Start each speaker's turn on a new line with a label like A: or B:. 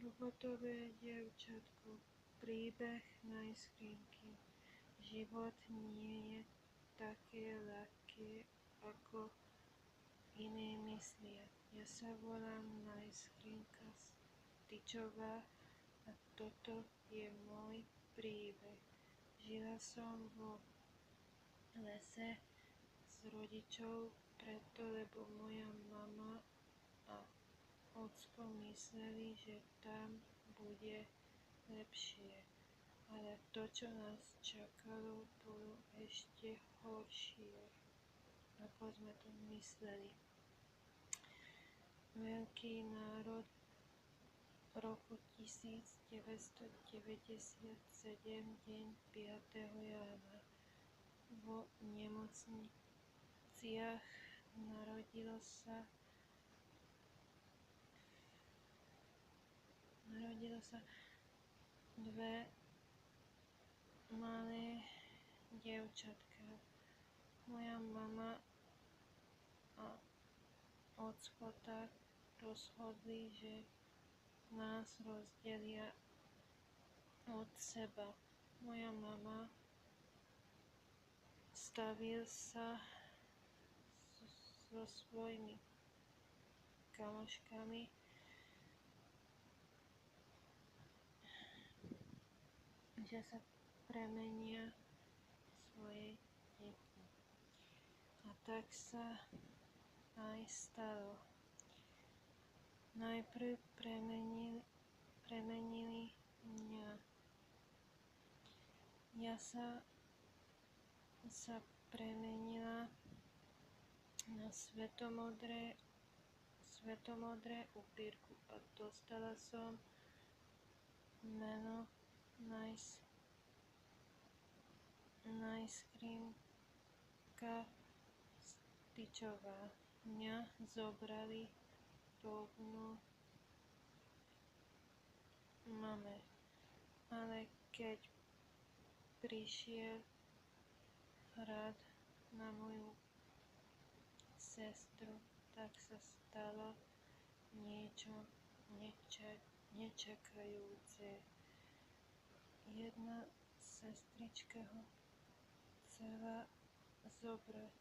A: Robotové dievčatko, príbeh najskrinky. Život nie je také ľahké, ako iní myslia. Ja sa volám Najskrinka Styčová a toto je môj príbeh. Žila som vo lese s rodičou preto, lebo moja mama a ocko mysleli, že tam bude lepšie. Ale to, čo nás čakalo, bolo ešte horšie, ako sme to mysleli. Veľký národ roku 1997, deň 5. jana. Vo nemocniciach narodilo sa dve malé dievčatka. Moja mama a ocko tak rozhodli, že nás rozdelia od seba. Moja mama stavil sa so svojimi kamoškami, že sa premenia svoje deti. A tak sa aj stalo. Najprv premenili mňa. Ja sa premenila na svetomodré upírku a dostala som meno Najskrinka Styčová. Mňa zobrali rovno mame. Ale keď prišiel hrad na moju sestru, tak sa stalo niečo nečakajúce. Jedna sestrička ho chcela zobrať